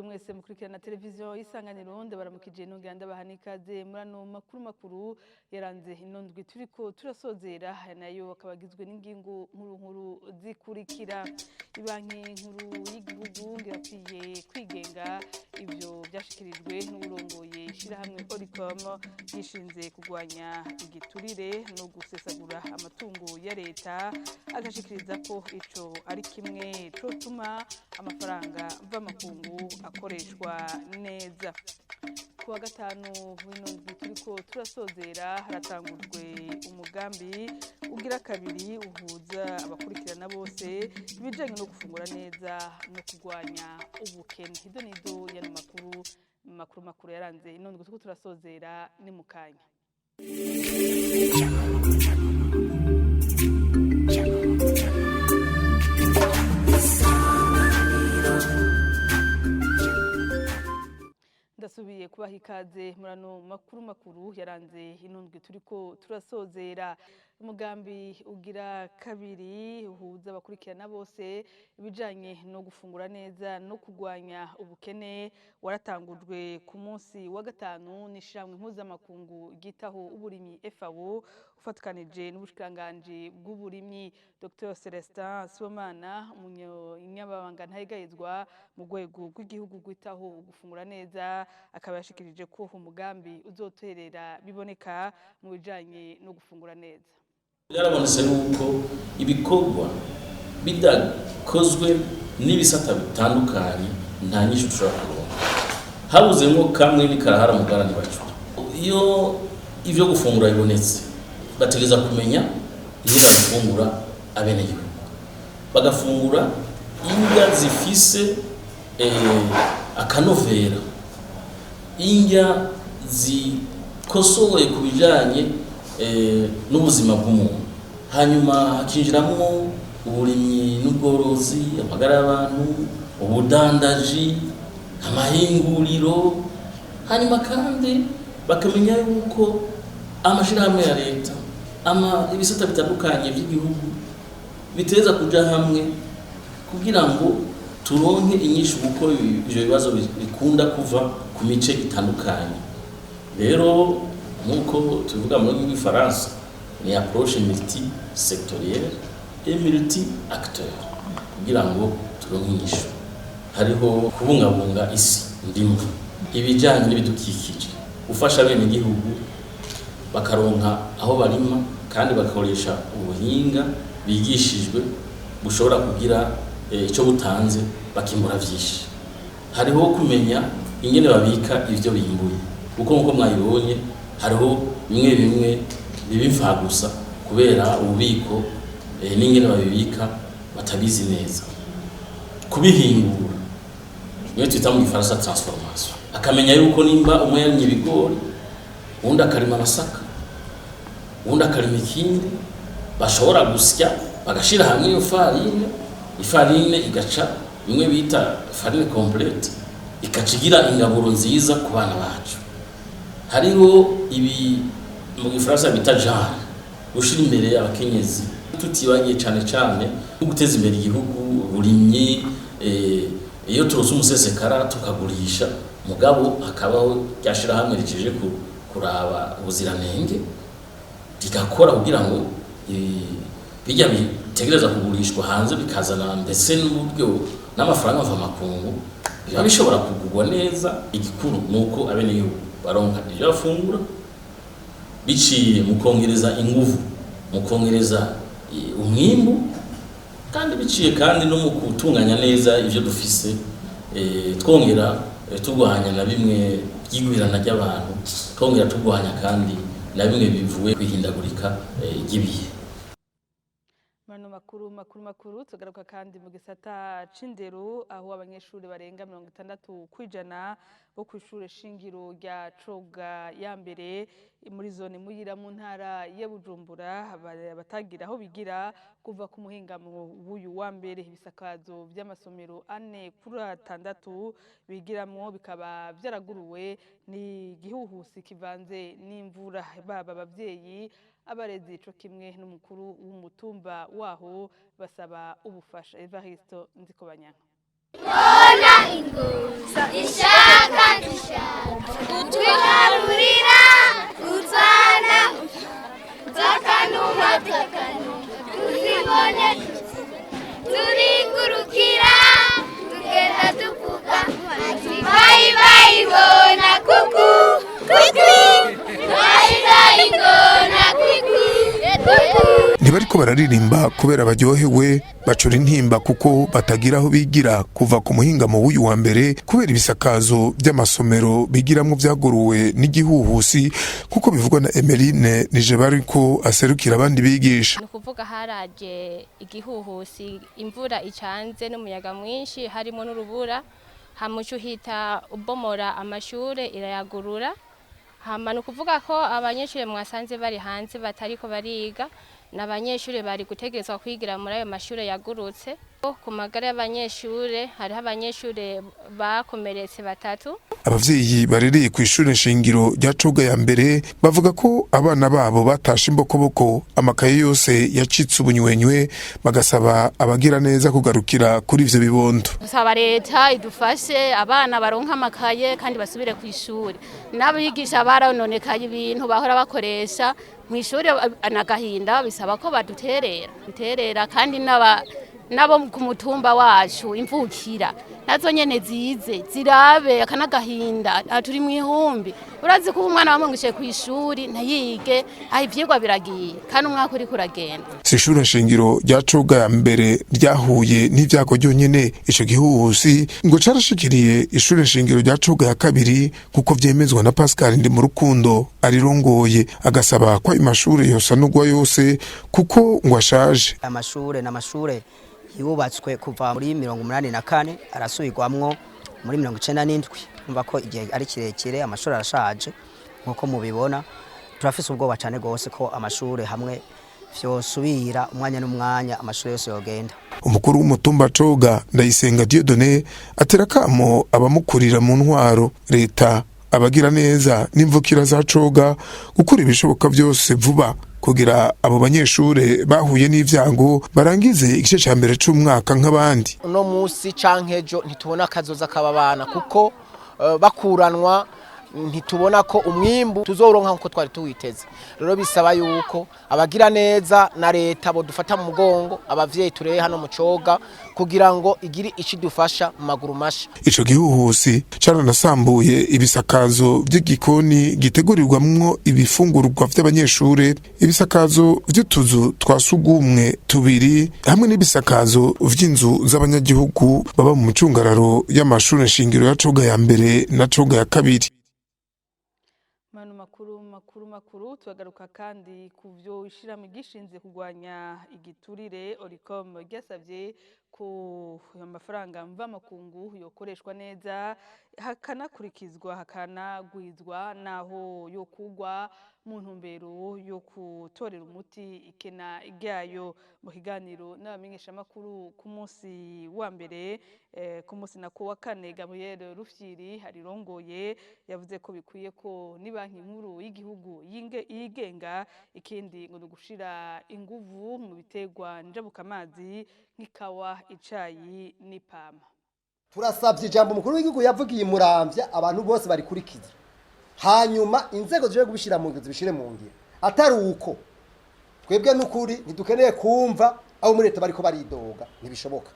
Mwese mukurikirana televiziyo Isanganiro ndabaramukije nongera ndabaha ikaze murano makuru yaranze inondwi turiko turasozera nayo akabagizwe n'ingingo nkuru zikurikira. Ibanki nkuru y'igihugu ngirakwiye kwigenga, ivyo byashikirijwe n'uburongoye ishirahamwe Oricom yishinze kugwanya igiturire no gusesagura amatungo ya leta, agashikiriza ko ico ari kimwe cotuma amafaranga mvamakungu akoreshwa neza. Kuwa gatanu w'inondwi turiko turasozera haratangujwe umugambi ugira kabiri uhuza abakurikirana bose ibijanye no gufungura neza no kugwanya ubukene. Ido nido ya makuru yaranze inondwi turiko turasozera ni mukanya. Ndasubiye kubaha ikaze murano makuru yaranze inondwi turiko turasozera. Umugambi ugira kabiri uhuza abakurikirana bose ibijanye no gufungura neza no kugwanya ubukene waratangujwe ku munsi wa gatanu n'ishiramwe mpuzamakungu gitaho uburimyi FAO ufatikanije n'ubushikanganje bw'uburimyi. Dr Celestin Sibomana umunyabanga ntayegayezwa mu rwego rw'igihugu gwitaho gufungura neza akaba yashikirije ko umugambi uzoterera biboneka mu bijanye no gufungura neza. Yarabonetse nuko ibikorwa bidakozwe n'ibisata bitandukanye nta nyishu ushobora kuronka. Habuzemo kamwe nikarahara mugarani bacu. Iyo ivyo gufungura bibonetse bategeza kumenya iyo bagafungura abene gihugu. Bagafungura indya zifise akanovera. Indya zikosoye kubijanye n'ubuzima bw'umuntu. Hanyuma hakinjiramwo uburimyi n'ubworozi, amagara y'abantu, ubudandaji, amahinguriro. Hanyuma kandi bakamenya yuko amashirahamwe ya leta ibisata bitandukanye by'igihugu biteza kuja hamwe kugira ngo turonke inyishu kuko ivyo bibazo bikunda kuva ku mice itandukanye. Rero nkuko tuvuga mu rurimi rw'Ifaransa ni approche multi-sectorielle et multi-acteur kugira ngo turonke inyishu. Hariho kubungabunga isi ndimo, ibijanye n'ibidukikije, ufasha bene igihugu bakaronka aho barima kandi bakakoresha ubuhinga bigishijwe bushobora kugira ico butanze bakimbura vyinshi. Hariho kumenya ingene babika ivyo bimbuye kuko nkuko mwayibonye hariho bimwe bibimfa gusa kubera ububiko n'ingene babibika batabizi neza. Kubihingura niyo twita mu Gifaransa transformation. Akamenya yuko nimba umwe yarimye ibigori undi akarima amasaka undi akarima ikindi bashobora gusya bagashira hamwe iyo ifarine igaca bimwe bita farine complete ikacigira ingaburo nziza ku bana bacu. Hariho ibi mu Gifaransa bita genre gushira imbere abakenyezi tutibagiye cyane no guteza imbere igihugu burimyi. Iyo turoza umusesekara tukagurisha mugabo hakabaho ryashira hamwe rikije kuraba ubuziranenge rigakora kugira ngo bijya bitegereza kugurishwa hanze bikazana ndetse n'uburyo n'amafaranga ava makungu biba bishobora kugurwa neza. Igikuru nuko abene yo baronka ibyo bafungura biciye mu kongereza inguvu, mu kongereza umwimbu kandi biciye kandi no mu kutunganya neza ivyo dufise, twongera tugwanya na bimwe byigwirana ry'abantu, twongera tugwanya kandi na bimwe bivuye kwihindagurika ry'ibihe. Mano makuru tugaruka kandi mu gisata c'indero aho abanyeshuri barenga 60% bo kw'ishure shingiro rya Coga ya mbere muri zone Muyira mu ntara ya Bujumbura batagira aho bigira kuva ku muhingamo w'uyu wa mbere. Ibisakazo vy'amasomero 4 kuri 6 bigiramwo bikaba vyaraguruwe ni gihuhusi kivanze n'imvura. Baba abavyeyi abarezi co kimwe n'umukuru w'umutumba waho basaba ubufasha. Evaristo Nzikobanyana Ona inguza ishaka utwiharurira uzana zakanuma tuzibone turigurukira tugenda tuvuga bayi bayi gona kuku bayi bayi gona kuku. Ntibariko bararirimba kubera baryohewe bacura intimba kuko batagira aho bigira kuva ku muhingamo w'uyu wa mbere kubera ibisakazo by'amasomero bigiramwo vyaguruwe n'igihuhusi kuko bivugwa na Emeline nije bariko aserukira abandi bigisha. Ni kuvuga haraje igihuhusi, imvura icanze n'umuyaga mwinshi harimo n'urubura, hamucu hita ubomora amashure irayagurura. Hama ni kuvuga ko abanyeshuri mwasanze bari hanze batariko bariga n'abanyeshuri bari gutegerezwa kwigira muri ayo mashure yagurutse. Ku magara y'abanyeshure hariho abanyeshure bakomeretse 3. Abavyeyi barereye ku ishure shingiro rya Coga ya mbere bavuga ko abana babo batashe imbokoboko amakaye yose yacitse ubunywenywe, bagasaba abagira neza kugarukira kuri ivyo bibondo. Dusaba leta idufashe abana baronka amakaye kandi basubire ku ishure. N'abigisha barononekaye ibintu bahora bakoresha mu ishure anagahinda, bisaba ko baduterera kandi nabo ku mutumba wacu imvukira nazo nyene zize zirabe akanagahinda aturi mu ihumbi. Urazi ko umwana wamwungushe ku ishuri ntayige aho ivyigwa biragiye kandi umwaka uri kuragenda. Ishure shingiro rya Coga ya mbere ryahuye n'ivyago ryonyene ico gihuhusi ngo carashikiriye ishure shingiro rya Coga ya kabiri kuko vyemezwa na Pascal ndi mu rukundo arirongoye, agasaba ko amashure yosanurwa yose kuko ngo ashaje. Amashure yubatswe kuva muri 1984 arasubirwamwo muri 1997. Umva ko igihe ari kirekire amashuri arashaje nkuko mubibona. Turafise ubwoba cyane gose ko amashure hamwe vyosubira umwanya n'umwanya amashure yose yogenda. Umukuru w'umutumba Coga Ndayisenga Dieudonné atera kamo abamukurira mu ntwaro leta abagira neza n'imvukira za Coga gukora ibishoboka byose vuba kugira abo banyeshure bahuye n'ivyango barangize igice ca mbere c'umwaka nk'abandi. Uno musi canke ejo ntitubona kazoza kababana kuko bakuranwa ntitubona ko umwimbu tuzoronka nkuko twari tuwiteze. Rero bisaba yuko abagira neza na leta bo dufata mu mugongo abavyeyi tureye hano mu Coga kugira ngo igiri icidufasha mu maguru masha. Ico gihuhusi caranasambuye ibisakazo by'igikoni gitegurirwamwo ibifungurwa vy'abanyeshure, ibisakazo vy'utuzu twasugumwe 2 hamwe n'ibisakazo vy'inzu z'abanyagihugu baba mu micungararo y'amashure shingiro ya Coga ya mbere na Coga ya kabiri. Makuru twagaruka kandi kuvyo ishirahamwe gishinze kugwanya igiturire Oricom ryasavye ko amafaranga mva makungu yokoreshwa neza hakanakurikizwa hakanagwizwa naho yo kugwa mu ntumbero yo kutorera umuti ikena ryayo. Mu kiganiro n'abamenyesha makuru ku munsi wa mbere ku munsi nako wa kane Gabriel Rufyiri harirongoye yavuze ko bikwiye ko ni banki nkuru y'igihugu yigenga, ikindi ngo gushira inguvu mu bitegwa njabukamazi nk'ikawa, icayi n'ipama. Turasavye ijambo mukuru w'igihugu yavugiye Muramvya abantu bose bari kurikiza, hanyuma inzego zije kubishira mu ngiro zibishire mu ngiro. Atari uko twebwe n'ukuri ntidukeneye kumva abo muri leta bariko baridoga, ntibishoboka.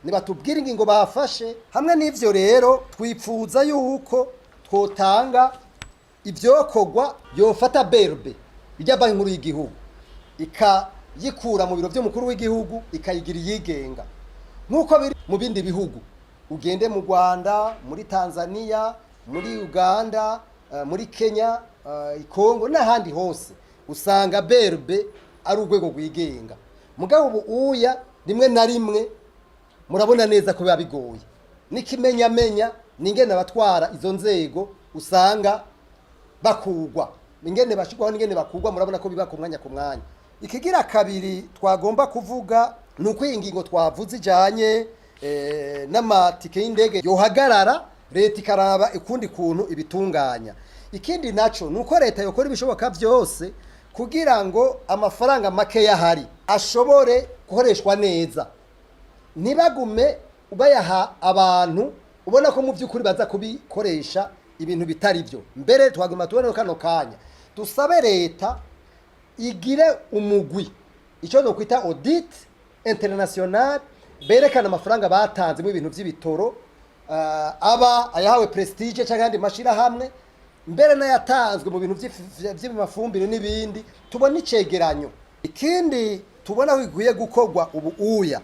Nibatubwira ingingo bafashe hamwe n'ivyo rero twipfuza yuko twotanga ivyokogwa yofata berbe bijya banki nkuru y'igihugu ikayikura mu biro vy'umukuru w'igihugu ikayigira yigenga nkuko biri mu bindi bihugu. Ugende mu Rwanda, muri Tanzania, muri Uganda, muri Kenya, Kongo n'ahandi hose usanga berbe ari urwego rwigenga. mugabo ubu uya rimwe na rimwe murabona neza ko biba bigoye n'ikimenyamenya n'ingene abatwara izo nzego usanga bakugwa ingene bashigwaho n'ingene bakugwa murabona ko biba ku mwanya ku mwanya. Ikigira kabiri twagomba kuvuga nuko ingingo twavuze ijanye n'amatike y'indege yohagarara leta ikaraba ikundi kuntu ibitunganya. Ikindi naco nuko leta yokora ibishoboka byose kugira ngo amafaranga make yahari ashobore gukoreshwa neza, ntibagume ubayaha abantu ubona ko mu by'ukuri baza kubikoresha ibintu bitari byo. Mbere twagomba tubone kano kanya dusabe leta igire umugwi icyo no kwita audit international, berekana amafaranga batanze mu bintu by'ibitoro, aba ayahawe prestige cyangwa andi mashira hamwe, mbere n'ayatanzwe mu bintu by'amafumbire n'ibindi, tubona icegeranyo. Ikindi tubona biguye gukorwa ubu uya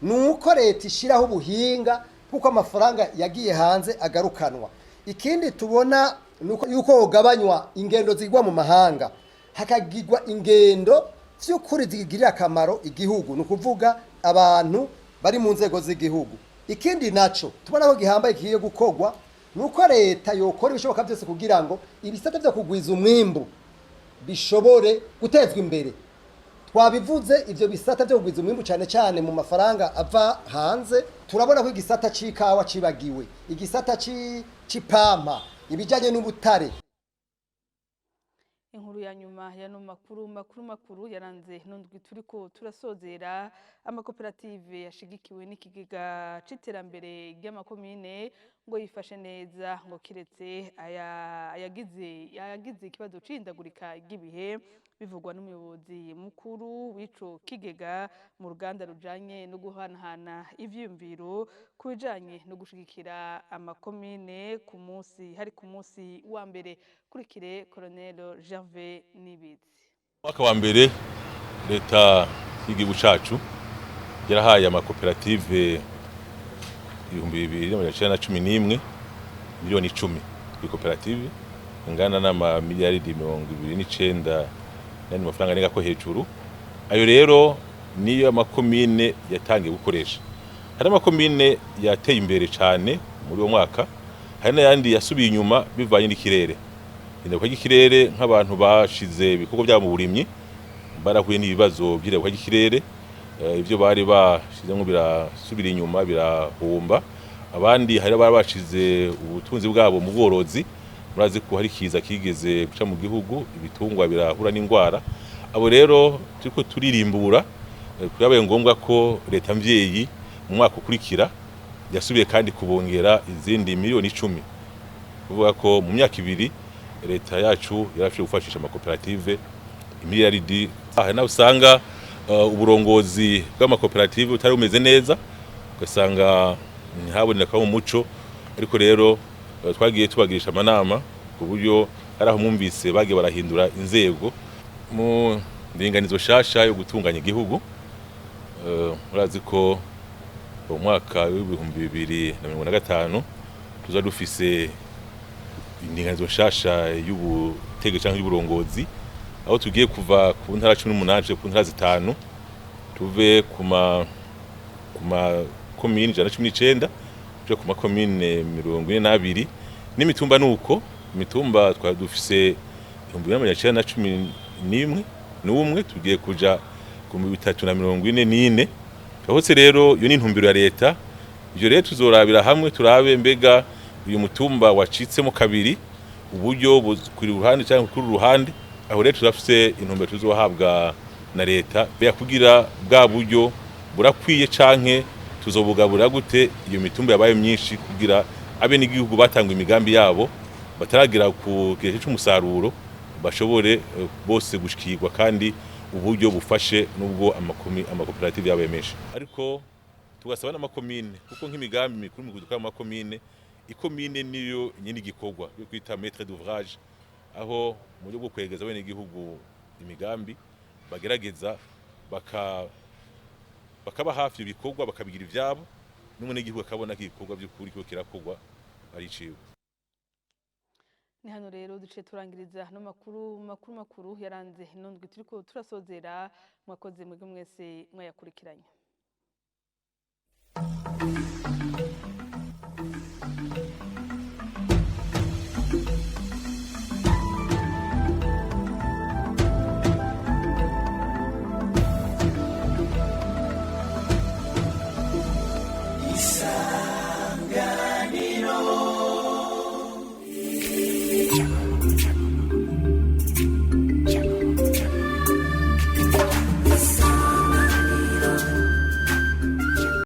nuko leta ishiraho ubuhinga kuko amafaranga yagiye hanze agarukanwa. Ikindi tubona nuko yuko ugabanywa ingendo zigwa mu mahanga hakagirwa ingendo by'ukuri zigirira akamaro igihugu, nukuvuga abantu bari mu nzego z'igihugu. Ikindi naco tubona ko gihambaye kigiye gukorwa nuko leta yokora ibishoboka byose kugira ngo ibisate byo kugwiza umwimbu bishobore gutezwa imbere. Twabivuze ivyo bisata byo kugwiza umwimbu cyane cyane mu mafaranga ava hanze. Turabona ko igisata c'ikawa cibagiwe, igisata c'ipampa, ibijanye n'ubutare. Inkuru ya nyuma ya no makuru yaranze nondwi turiko turasozera. Amakoperative yashigikiwe n'ikigega c'iterambere ry'amakomine ngo yifashe neza, ngo kiretse ayagize ikibazo c'indagurika ry'ibihe, bivugwa n'umuyobozi mukuru w'ico kigega mu ruganda rujanye no guhanahana ivyiyumviro kubijanye no gushigikira amakomine ku munsi wa mbere. Kurikire Colonel Gervais Nibizi. Mwaka wa mbere leta y'igihugu cacu yarahaye amakoperative 2011 miliyoni 10 ku koperative ingana na miliyaridi 29 yani mafaranga nega ko hejuru. Ayo rero niyo amakomine yatangiye gukoresha. Hari amakomine yateye imbere cyane muri uwo mwaka, hari n'ayandi yasubiye inyuma bivanye n'ikirere. Indeko y'ikirere nk'abantu bashize ibikorwa byabo mu burimyi barahuye n'ibibazo by'indeko y'ikirere, ivyo bari bashizemo birasubira inyuma birahomba. Abandi hari bashize ubutunzi bwabo mu bworozi, murazi ko hari kiza kigeze guca mu gihugu ibitungwa birahura n'indwara. Abo rero turiko turirimbura kuyabaye ngombwa ko leta mvyeyi mu mwaka ukurikira yasubiye kandi kubongera izindi miliyoni 10. Kuvuga ko mu myaka ibiri leta yacu yarafite gufashisha amakoperative imiliyaridi. Na usanga uburongozi bw'amakoperative utari umeze neza, ugasanga ntihaboneka mu muco, ariko rero twagiye tubagirisha amanama ku buryo araho mwumvise bagiye barahindura inzego mu ndinganizo shasha yo gutunganya igihugu. Murazi ko mu mwaka wa 2025 tuza dufise indinganizo shasha y'ubutege cyangwa y'uburongozi, aho tugiye kuva ku ntara 18 ku ntara 5, tuve ku komine 119 tuje ku makomine 42 n'imitumba. Nuko imitumba twa dufise 1911 tugiye kuja ku 344. Hose rero iyo ni intumbero ya leta. Ivyo rero tuzorabira hamwe turabe mbega uyu mutumba wacitsemo kabiri uburyo kuri ruhande cyangwa kuri ruhande. Aho rero tuzafise intumbero tuzohabwa na leta bya kugira bwa buryo burakwiye canke tuzobugabura gute iyo mitumba yabaye myinshi kugira abe n'igihugu batanga imigambi yabo bataragira ku gihe cy'umusaruro bashobore bose gushikirwa kandi uburyo bufashe nubwo amakoperative yabaye menshi. Ariko tugasaba n'amakomine kuko nk'imigambi mikuru mu guduka amakomine, ikomine niyo nyine igikorwa yo kwita maître d'ouvrage, aho mu buryo bwo kwegeza bene igihugu imigambi bagerageza bakaba hafi ibikorwa bakabigira ivyabo, n'umwe n'igihugu akabona ko ibikorwa by'ukuri ko kirakorwa ari ciwe. ni hano rero duce turangiriza no makuru yaranze inondwe turiko turasozera mwakoze mwebwe mwese mwayakurikiranye